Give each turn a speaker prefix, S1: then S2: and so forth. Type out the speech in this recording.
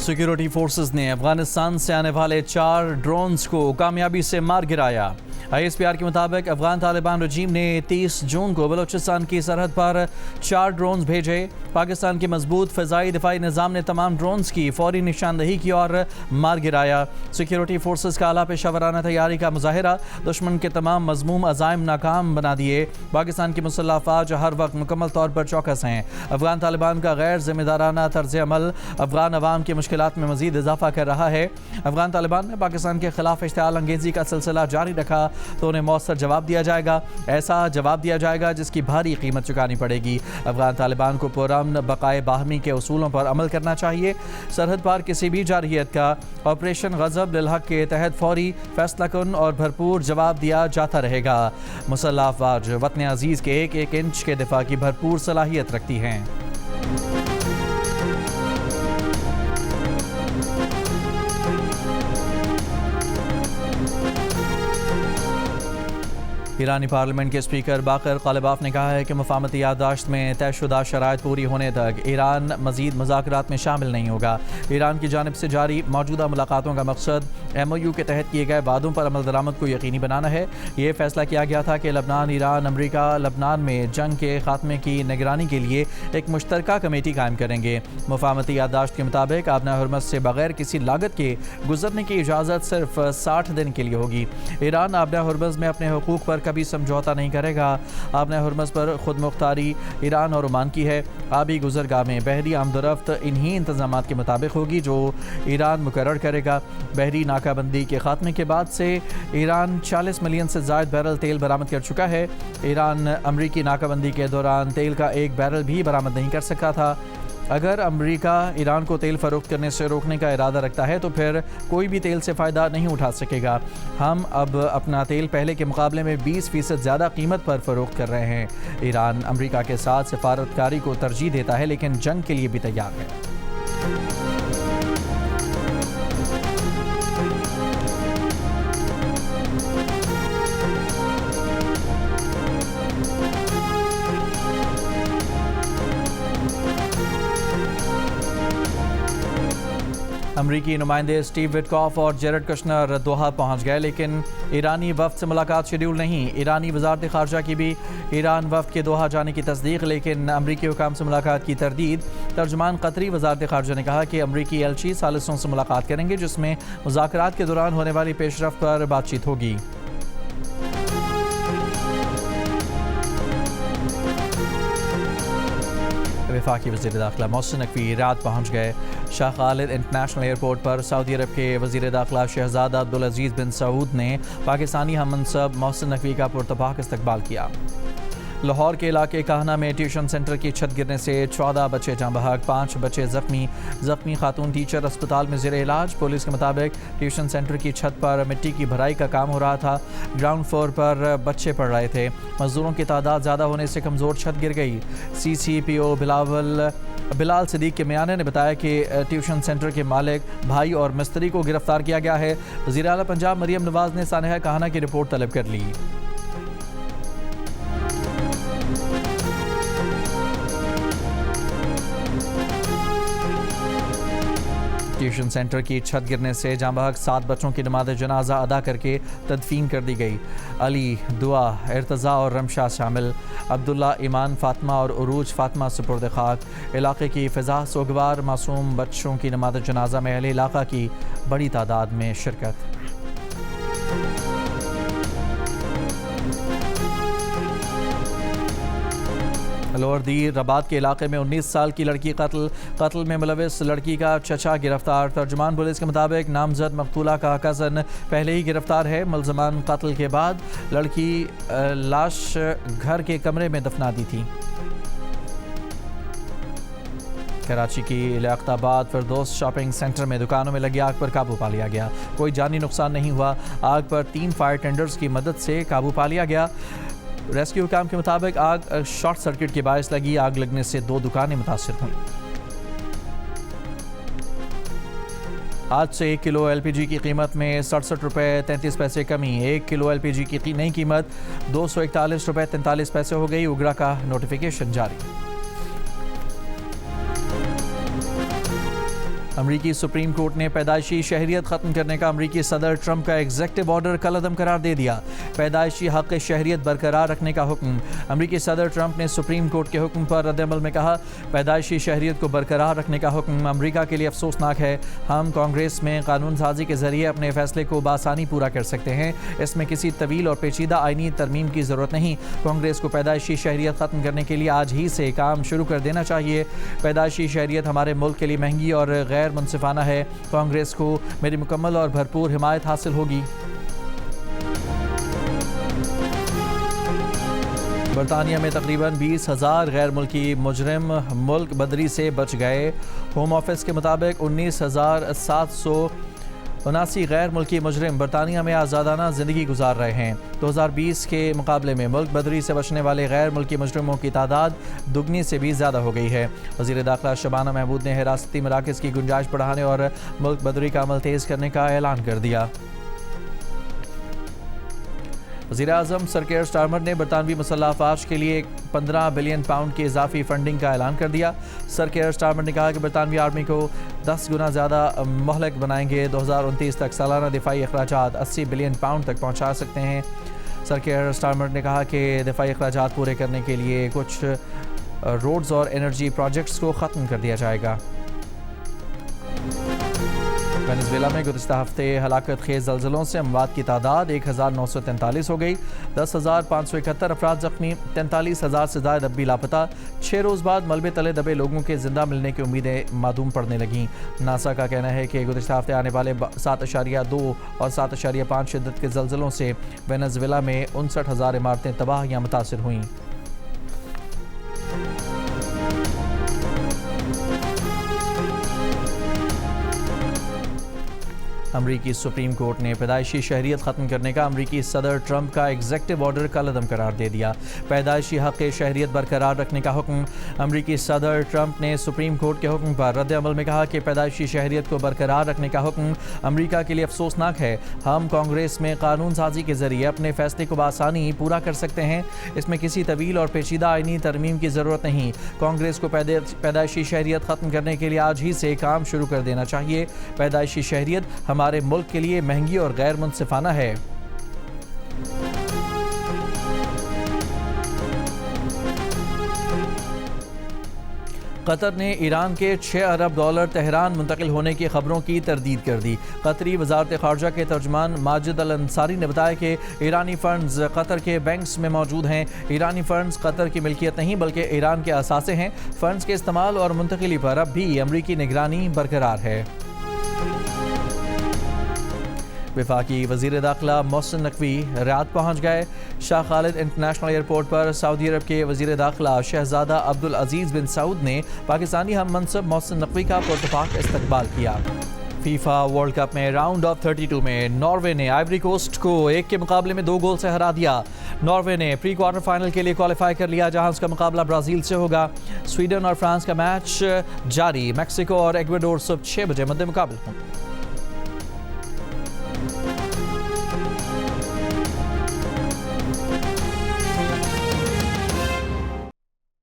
S1: Security forces ने अफगानिस्तान से आने वाले 4 ड्रोन्स को कामयाबी से मार गिराया। ISPR के मुताबिक अफगान तालिबान रजीम ने 30 जून को बलूचिस्तान की सरहद पर 4 ड्रोन्स भेजे। पाकिस्तान के मजबूत फ़िज़ाई दिफाई निज़ाम ने तमाम ड्रोन्स की फौरी निशानदही की और मार गिराया। सिक्योरिटी फोर्सेस का आला पेशावराना तैयारी का मुजाहिरा दुश्मन के तमाम मजमूम अज़ाइम नाकाम बना दिए। पाकिस्तान की मुसल्लह अफ़वाज हर वक्त मुकम्मल तौर पर चौकस हैं। अफगान तालिबान का गैर जिम्मेदाराना तर्ज अमल अफगान अवाम की मुश्किलात में मजीद इजाफा कर रहा है। अफगान तालिबान ने पाकिस्तान के खिलाफ इश्तिआल अंगेज़ी का सिलसिला जारी रखा तो उन्हें मौसर जवाब दिया जाएगा। ऐसा जवाब दिया जाएगा जिसकी भारी कीमत चुकानी पड़ेगी। अफगान तालिबान को पुरअमन बकाए बाहमी के उसूलों पर अमल करना चाहिए। सरहद पार किसी भी जारहियत का ऑपरेशन गज़ब लिल हक़ के तहत फौरी फैसलाकुन और भरपूर जवाब दिया जाता रहेगा। मुसल्लह अफ़वाज वतन अजीज़ के एक एक इंच के दिफा की भरपूर सलाहियत रखती हैं। ईरानी पार्लियामेंट के स्पीकर बाकर कालिबाफ ने कहा है कि मुफाहमती याददाश्त में तयशुदा शराइत पूरी होने तक ईरान मजीद मुज़ाकरात में शामिल नहीं होगा। ईरान की जानिब से जारी मौजूदा मुलाकातों का मकसद MOU के तहत किए गए वादों पर अमल दरामद को यकीनी बनाना है। ये फैसला किया गया था कि लबनान, ईरान, अमरीका लबनान में जंग के खात्मे की निगरानी के लिए एक मुश्तरका कमेटी कायम करेंगे। मुफाहमती याददाश्त के मुताबिक आबना हुर्मस से बगैर किसी लागत के गुजरने की इजाज़त सिर्फ 60 दिन के लिए होगी। ईरान आबना हुर्मस में अपने हुकूक पर कभी समझौता नहीं करेगा। आबना हुर्मस पर खुद मुख्तारी ईरान और ओमान की है। आबी गुजरगाह में बहरी आमदोरफ्त इन्हीं इंतजामात के मुताबिक होगी जो ईरान मुकर्रर करेगा। बहरी नाकाबंदी के खात्मे के बाद से ईरान 40 मिलियन से ज़ायद बैरल तेल बरामद कर चुका है। ईरान अमरीकी नाकाबंदी के दौरान तेल का 1 बैरल भी बरामद नहीं कर सका था। अगर अमेरिका ईरान को तेल फ़रोख्त करने से रोकने का इरादा रखता है तो फिर कोई भी तेल से फ़ायदा नहीं उठा सकेगा। हम अब अपना तेल पहले के मुकाबले में 20% ज़्यादा कीमत पर फ़रोख्त कर रहे हैं। ईरान अमेरिका के साथ सिफारतकारी को तरजीह देता है लेकिन जंग के लिए भी तैयार है। अमरीकी नुमाइंदे स्टीव विटकॉफ और जेरेड कुशनर दोहा पहुंच गए लेकिन ईरानी वफ्द से मुलाकात शेड्यूल नहीं। ईरानी वज़ारत ख़ारजा की भी ईरान वफ्द के दोहा जाने की तस्दीक लेकिन अमरीकी हुकाम से मुलाकात की तरदीद। तर्जुमान कतरी वज़ारत ख़ारजा ने कहा कि अमरीकी एलची सालिसों से मुलाकात करेंगे जिसमें मुज़ाकरात के दौरान होने वाली पेशरफ्त पर बातचीत होगी। वफाकी वज़ीर दाखिला मोहसिन नकवी रात पहुँच गए। शाह खालिद इंटरनेशनल एयरपोर्ट पर सऊदी अरब के वज़ीर दाखिला शहज़ादा अब्दुल अज़ीज़ बिन सऊद ने पाकिस्तानी हम मनसब मोहसिन नकवी का पुरतपाक इस्तकबाल किया। लाहौर के इलाके काहना में ट्यूशन सेंटर की छत गिरने से 14 बच्चे जाँ बहक, 5 बच्चे जख्मी खातून टीचर अस्पताल में ज़ेरे इलाज। पुलिस के मुताबिक ट्यूशन सेंटर की छत पर मिट्टी की भराई का काम हो रहा था। ग्राउंड फ्लोर पर बच्चे पढ़ रहे थे। मजदूरों की तादाद ज़्यादा होने से कमज़ोर छत गिर गई। CCPO बिलाल सिद्दीक के मियाने ने बताया कि ट्यूशन सेंटर के मालिक, भाई और मिस्त्री को गिरफ्तार किया गया है। वज़ीर आला पंजाब मरियम नवाज़ ने सानहा काहना की रिपोर्ट तलब कर ली। ट्यूशन सेंटर की छत गिरने से जाँ बहक 7 बच्चों की नमाज जनाजा अदा करके तदफीन कर दी गई। अली, दुआ, इर्तज़ा और रमशा शामिल। अब्दुल्ला, ईमान, फातिमा और उरूज फातिमा सुपुर्द खाक। इलाके की फ़िज़ा सोगवार मासूम बच्चों की नमाज जनाजा में अहले इलाका की बड़ी तादाद में शिरकत। लोअर दी रबात के इलाके में 19 साल की लड़की कत्ल में मुलविस लड़की का चचा गिरफ्तार। तर्जुमान पुलिस के मुताबिक नामजद मकतूला का कज़न पहले ही गिरफ्तार है। मुलजमान कत्ल के बाद लड़की लाश घर के कमरे में दफना दी थी। कराची की लियाकताबाद फिरदौस शॉपिंग सेंटर में दुकानों में लगी आग पर काबू पा लिया गया। कोई जानी नुकसान नहीं हुआ। आग पर 3 फायर टेंडर्स की मदद से काबू पा लिया गया। रेस्क्यू हुकाम के मुताबिक आग शॉर्ट सर्किट के बायस लगी। आग लगने से 2 दुकानें मुतासिर हुईं। आज से 1 किलो LPG की कीमत में 67 रुपये 33 पैसे कमी। 1 किलो LPG की नई कीमत 241 रुपये 43 पैसे हो गई। उगरा का नोटिफिकेशन जारी। अमरीकी सुप्रीम कोर्ट ने पैदाइशी शहरियत ख़त्म करने का अमरीकी सदर ट्रंप का एग्जेक्टिव ऑर्डर कलअदम करार दे दिया। पैदाइशी हक़ शहरियत बरकरार रखने का हुक्म। अमरीकी सदर ट्रंप ने सुप्रीम कोर्ट के हुक्म पर रद्दअमल में कहा, पैदाइशी शहरियत को बरकरार रखने का हुक्म अमरीका के लिए अफसोसनाक है। हम कांग्रेस में कानून साजी के जरिए अपने फैसले को बासानी पूरा कर सकते हैं। इसमें किसी तवील और पेचीदा आईनी तरमीम की ज़रूरत नहीं। कांग्रेस को पैदाइशी शहरियत ख़त्म करने के लिए आज ही से काम शुरू कर देना चाहिए। पैदाइशी शहरियत हमारे मुल्क के लिए महंगी और गैर मुनसिफाना है। कांग्रेस को मेरी मुकम्मल और भरपूर हिमायत हासिल होगी। बरतानिया में तकरीबन 20,000 गैर मुल्की मुजरिम मुल्क बदरी से बच गए। होम ऑफिस के मुताबिक 19,779 गैर मुल्की मुजरिम बरतानिया में आज़ादाना ज़िंदगी गुजार रहे हैं। 2020 के मुकाबले में मुल्क बदरी से बचने वाले गैर मुल्की मुजरिमों की तादाद दुगनी से भी ज़्यादा हो गई है। वज़ीर दाखिला शबाना महमूद ने हिरासती मराकज़ की गुंजाइश बढ़ाने और मुल्क बदरी का अमल तेज़ करने का ऐलान कर दिया। वज़ीर-ए-आज़म सर केयर स्टारमर ने बरतानवी मुसल्लह अफ़वाज के लिए 15 बिलियन पाउंड की इजाफी फंडिंग का ऐलान कर दिया। सर केयर स्टारमर ने कहा कि बरतानवी आर्मी को 10 गुना ज़्यादा मोहलक बनाएंगे। 2029 तक सालाना दिफाई अखराजात 80 बिलियन पाउंड तक पहुँचा सकते हैं। सर केयर स्टारमर ने कहा कि दिफाई अखराजात पूरे करने के लिए कुछ रोड्स और एनर्जी प्रोजेक्ट्स को ख़त्म कर दिया जाएगा। वेनेज़ुएला में गुज़िश्ता हफ्ते हलाकत खेज़ ज़लज़लों से अमवात की तादाद 1943 हो गई। 10,571 अफराद ज़ख्मी, 43,000 से ज़ायद अब भी लापता। 6 रोज़ बाद मलबे तले दबे लोगों के जिंदा मिलने की उम्मीदें मादूम पड़ने लगीं। नासा का कहना है कि गुज़िश्ता हफ्ते आने वाले 7.2 और 7.5 शिद्दत के ज़लज़लों से वेनेज़ुएला में 59,000 इमारतें तबाह या मुतासिर हुईं। अमरीकी सुप्रीम कोर्ट ने पैदाइशी शहरियत ख़त्म करने का अमरीकी सदर ट्रंप का एग्जेक्टिव ऑर्डर कलअदम करार दे दिया। पैदाइशी हक़ शहरियत बरकरार रखने का हुक्म। अमरीकी सदर ट्रंप ने सुप्रीम कोर्ट के हुक्म पर रद्दअमल में कहा कि पैदाइशी शहरियत को बरकरार रखने का हुक्म अमरीका के लिए अफसोसनाक है। हम कांग्रेस में कानून साजी के जरिए अपने फैसले को बासानी पूरा कर सकते हैं। इसमें किसी तवील और पेचीदा आईनी तरमीम की ज़रूरत नहीं। कांग्रेस को पैदाइशी शहरियत ख़त्म करने के लिए आज ही से काम शुरू कर देना चाहिए। पैदाइशी शहरियत हमारे मुल्क के लिए महंगी और गैर मुनसिफाना है। कतर ने ईरान के 6 अरब डॉलर तेहरान मुंतकिल होने की खबरों की तरदीद कर दी। कतरी वज़ारत ख़ारजा के तर्जुमान माजिद अल अंसारी ने बताया कि ईरानी फ़ंड्स कतर के बैंक्स में मौजूद हैं। ईरानी फ़ंड्स कतर की मिल्कियत नहीं बल्कि ईरान के असासे हैं। फ़ंड्स के इस्तेमाल और मुंतकिली पर अब भी अमरीकी निगरानी बरकरार है। वफाकी वज़ीर दाखिला मोहसिन नकवी रियाद पहुँच गए। शाह खालिद इंटरनेशनल एयरपोर्ट पर सऊदी अरब के वज़ीर दाखिला शहज़ादा अब्दुल अजीज़ बिन सऊद ने पाकिस्तानी हम मनसब मोहसिन नकवी का पुरतपाक इस्तकबाल किया। फीफा वर्ल्ड कप में राउंड ऑफ 32 में नॉर्वे ने आइवरी कोस्ट को 1 के मुकाबले में 2 गोल से हरा दिया। नॉर्वे ने प्री क्वार्टर फाइनल के लिए क्वालिफाई कर लिया, जहां उसका मुकाबला ब्राज़ील से होगा। स्वीडन और फ्रांस का मैच जारी। मैक्सिको और इक्वाडोर सुबह 6 बजे मद्दे मुकाबले होंगे।